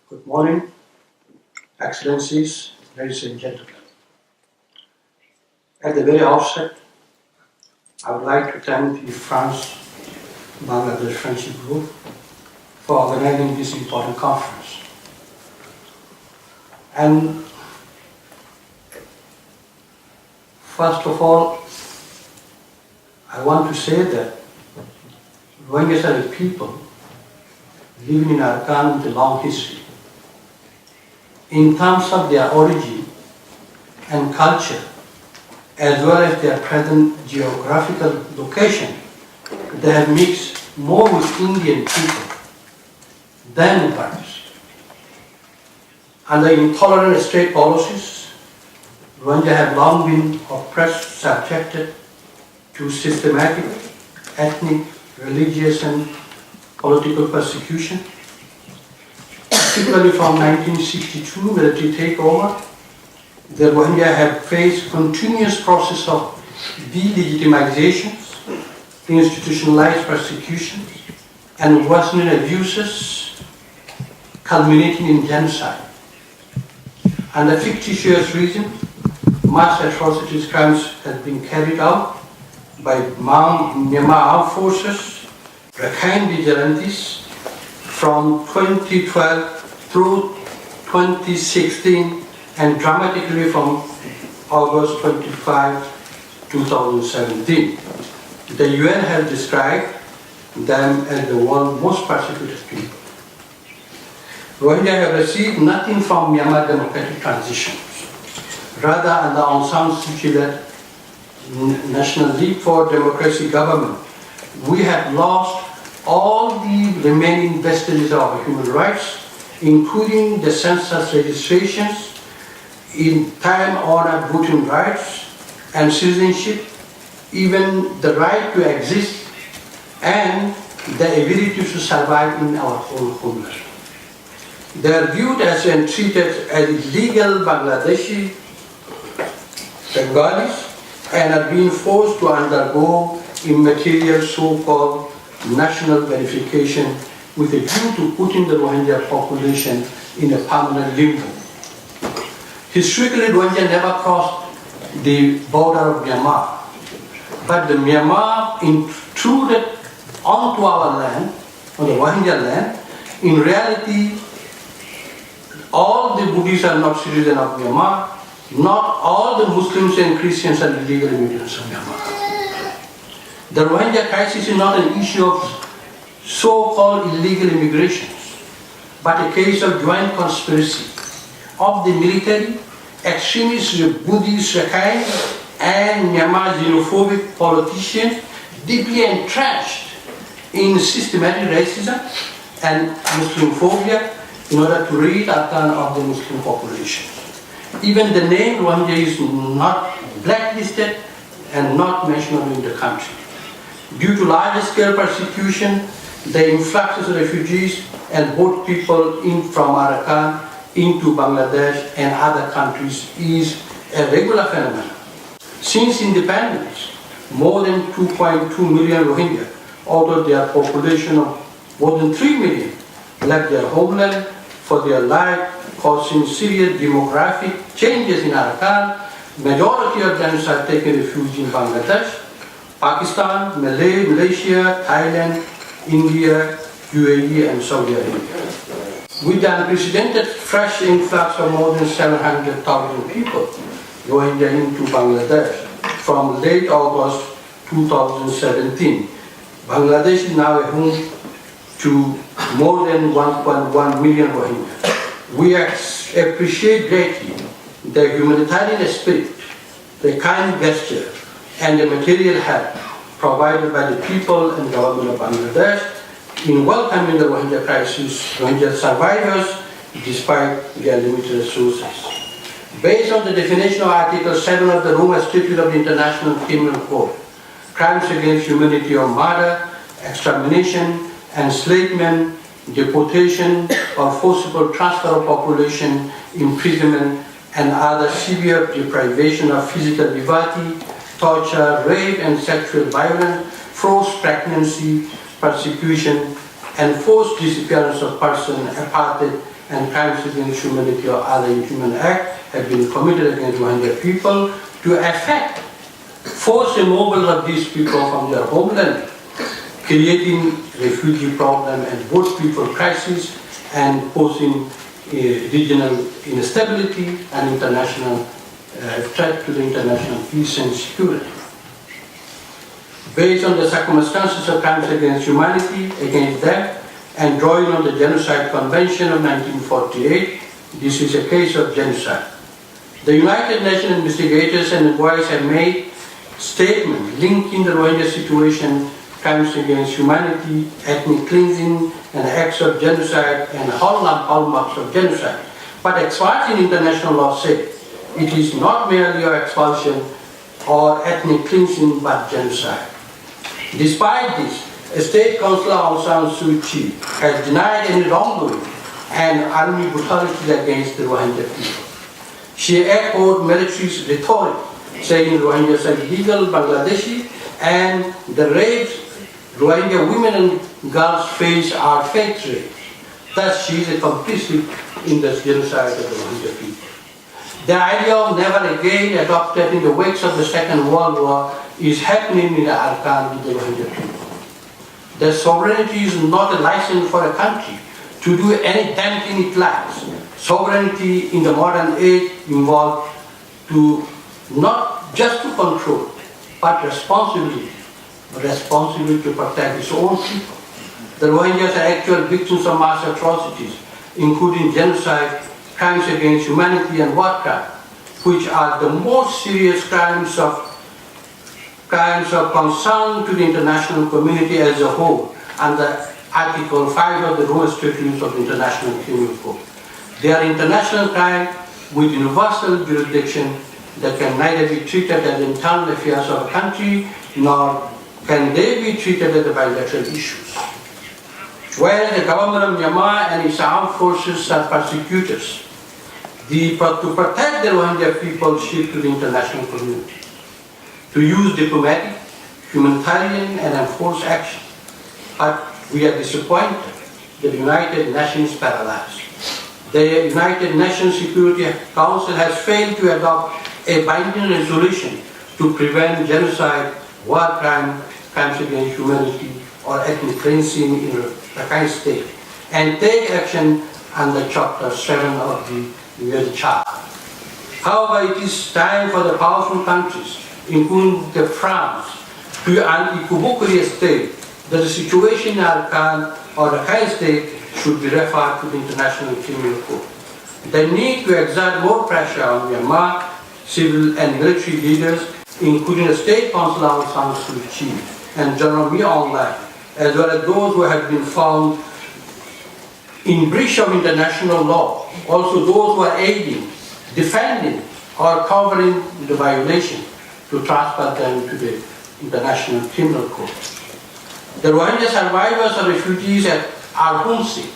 Good morning, Excellencies, ladies and gentlemen. At the very outset, I would like to thank the France-Bangladesh Friendship Group for organizing this important conference. And first of all, I want to say that Rohingyas are a people living in Arakan with a long history. In terms of their origin and culture, as well as their present geographical location, they have mixed more with Indian people than with others. Under intolerant state policies, Rohingya have long been oppressed, subjected to systematic ethnic, religious and political persecution. Particularly from 1962 military takeover, the Rohingya have faced continuous process of delegitimizations, institutionalized persecutions, and worsening abuses culminating in genocide. Under fictitious reason, mass atrocities crimes have been carried out by Myanmar armed forces, Rakhine vigilantes from 2012 through 2016 and dramatically from August 25, 2017. The UN has described them as the world's most persecuted people. Rohingya have received nothing from Myanmar democratic transitions. Rather, under Aung San Suu Kyi-led National League for Democracy government, we have lost all the remaining vestiges of our human rights, including the census registrations, in time-honored voting rights and citizenship, even the right to exist and the ability to survive in our own homeland. They are viewed as and treated as illegal Bangladeshi Bengalis and are being forced to undergo immaterial so-called national verification with a view to putting the Rohingya population in a permanent limbo. Historically, Rohingya never crossed the border of Myanmar, but the Myanmar intruded onto our land, on the Rohingya land. In reality, all the Buddhists are not citizens of Myanmar, not all the Muslims and Christians are illegal immigrants of Myanmar. The Rohingya crisis is not an issue of so-called illegal immigrations, but a case of joint conspiracy of the military, extremist Buddhist Rakhine and Myanmar xenophobic politicians deeply entrenched in systematic racism and Muslimophobia in order to rid Arakan of the Muslim population. Even the name Rohingya is not blacklisted and not mentioned in the country. Due to large-scale persecution, the influx of refugees and boat people in from Arakan into Bangladesh and other countries is a regular phenomenon. Since independence, more than 2.2 million Rohingya, out of their population of more than 3 million, left their homeland for their life, causing serious demographic changes in Arakan. Majority of them have taken refuge in Bangladesh, Pakistan, Malaysia, Thailand, India, UAE and Saudi Arabia. With the unprecedented fresh influx of more than 700,000 people Rohingya into Bangladesh from late August 2017, Bangladesh is now a home to more than 1.1 million Rohingya. We appreciate greatly the humanitarian spirit, the kind gesture, and the material help provided by the people and government of Bangladesh in welcoming the Rohingya crisis, Rohingya survivors, despite their limited resources. Based on the definition of Article 7 of the Roma Statute of the International Criminal Code, crimes against humanity or murder, extermination, enslavement, deportation, or forcible transfer of population, imprisonment, and other severe deprivation of physical liberty, torture, rape, and sexual violence, forced pregnancy, persecution, and forced disappearance of persons, apartheid, and crimes against humanity or other inhuman acts have been committed against Rohingya people to effect forced removal of these people from their homeland, creating refugee problem and both people crisis and posing regional instability and international threat to the international peace and security. Based on the circumstances of crimes against humanity, against them, and drawing on the Genocide Convention of 1948, this is a case of genocide. The United Nations investigators and envoys have made statements linking the Rohingya situation, crimes against humanity, ethnic cleansing, and acts of genocide, and hallmarks of genocide. But experts in international law say it is not merely expulsion or ethnic cleansing, but genocide. Despite this, State Councillor Aung San Suu Kyi has denied any wrongdoing and army brutality against the Rohingya people. She echoed military rhetoric, saying Rohingyas are illegal Bangladeshi and the rapes Rohingya women and girls face are fake rapes. Thus, she is a complicit in the genocide of the Rohingya people. The idea of never again adopted in the wake of the Second World War is happening in Arakan with the Rohingya people. The sovereignty is not a license for a country to do any damn thing it likes. Sovereignty in the modern age involves to not just to control, but responsibility to protect its own people. The Rohingyas are actual victims of mass atrocities, including genocide, crimes against humanity, and war crime, which are the most serious crimes of concern to the international community as a whole, under Article 5 of the Rome Statutes of the International Criminal Court. They are international crime with universal jurisdiction that can neither be treated as internal affairs of a country, nor can they be treated as bilateral issues. Whereas the government of Myanmar and its armed forces are persecutors, to protect the Rohingya people shift to the international community, to use diplomatic, humanitarian, and enforced action. But we are disappointed that the United Nations is paralyzed. The United Nations Security Council has failed to adopt a binding resolution to prevent genocide, war crime, crimes against humanity, or ethnic cleansing in Rakhine State, and take action under Chapter 7 of the UN Charter. However, it is time for the powerful countries, including France, to unequivocally state that the situation in Arakan or Rakhine State should be referred to the International Criminal Court. They need to exert more pressure on Myanmar civil and military leaders, including the State Councillor Aung San Suu Kyi and General Mi Aung Hlaing, as well as those who have been found in breach of international law, also those who are aiding, defending, or covering the violation, to transfer them to the International Criminal Court. The Rohingya survivors or refugees are homesick.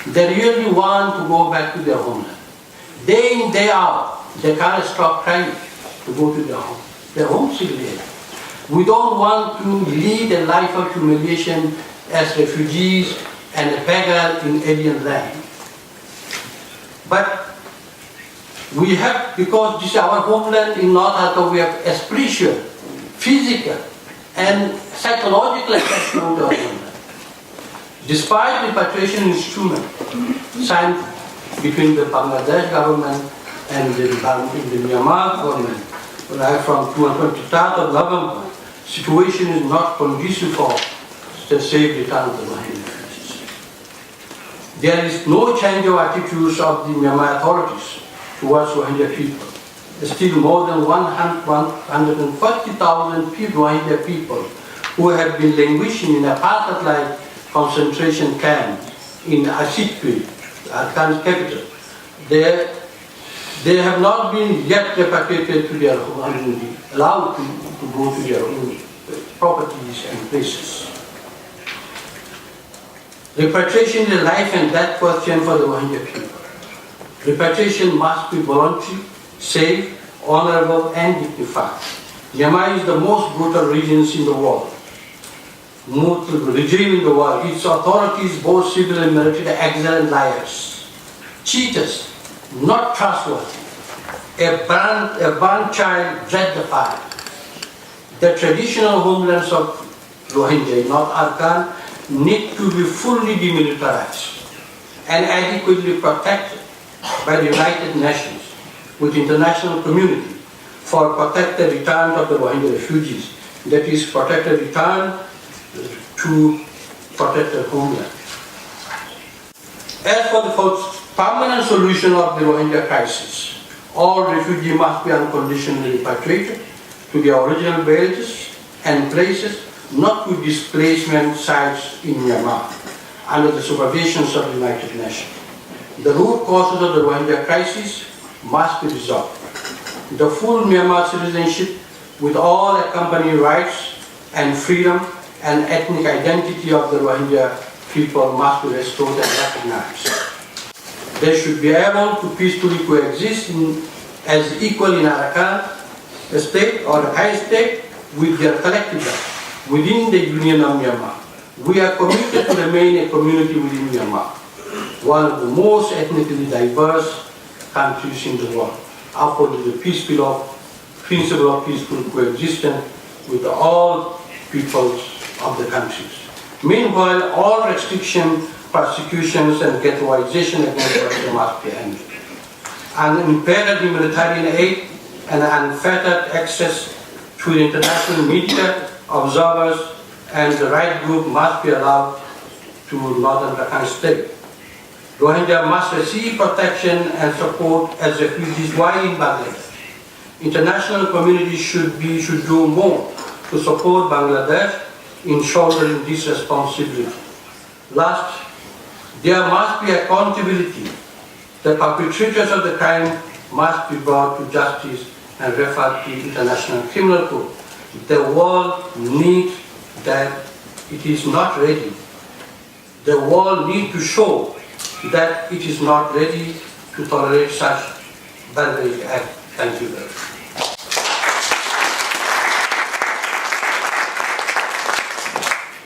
They really want to go back to their homeland. Day in, day out, they can't stop crying to go to their home. They're homesick there. We don't want to lead a life of humiliation as refugees and a beggar in alien land. But we have, because this is our homeland in North Africa, we have a spiritual, physical, and psychological attachment to our homeland. Despite the repatriation instrument signed between the Bangladesh government and the Myanmar government, right from 23rd of November, situation is not conducive for the safe return of the Rohingya refugees. There is no change of attitudes of the Myanmar authorities towards Rohingya people. Still more than 140,000 Rohingya people who have been languishing in apartheid-like concentration camp in Ashitpur, Arakan's capital. They have not been yet repatriated to their home, allowed to go to their own properties and places. Repatriation is a life and death question for the Rohingya people. Repatriation must be voluntary, safe, honorable, and dignified. Myanmar is the most brutal region in the world. most regime in the world. Its authorities, both civil and military, are excellent liars, cheaters, not trustworthy. A burnt child dread the fire. The traditional homelands of Rohingya in North Arakan need to be fully demilitarized and adequately protected by the United Nations with the international community for protected return of the Rohingya refugees, that is, protected return to protected homeland. As for the permanent solution of the Rohingya crisis, all refugees must be unconditionally repatriated to their original villages and places, not to displacement sites in Myanmar, under the supervision of the United Nations. The root causes of the Rohingya crisis must be resolved. The full Myanmar citizenship with all accompanying rights and freedom and ethnic identity of the Rohingya people must be restored and recognized. They should be able to peacefully coexist as equal in Arakan state or Rakhine state with their collective rights within the Union of Myanmar. We are committed to remain a community within Myanmar, one of the most ethnically diverse countries in the world, upholding the principle of peaceful coexistence with all peoples of the countries. Meanwhile, all restrictions, persecutions, and ghettoization against Rohingya must be ended. Unimpaired humanitarian aid and unfettered access to the international media, observers, and the right group must be allowed to northern Rakhine state. Rohingya must receive protection and support as refugees while in Bangladesh. International community should do more to support Bangladesh in shouldering this responsibility. Last, there must be accountability. The perpetrators of the crime must be brought to justice and referred to International Criminal Court. The world needs that it is not ready. The world needs to show that it is not ready to tolerate such barbaric acts. Thank you very much.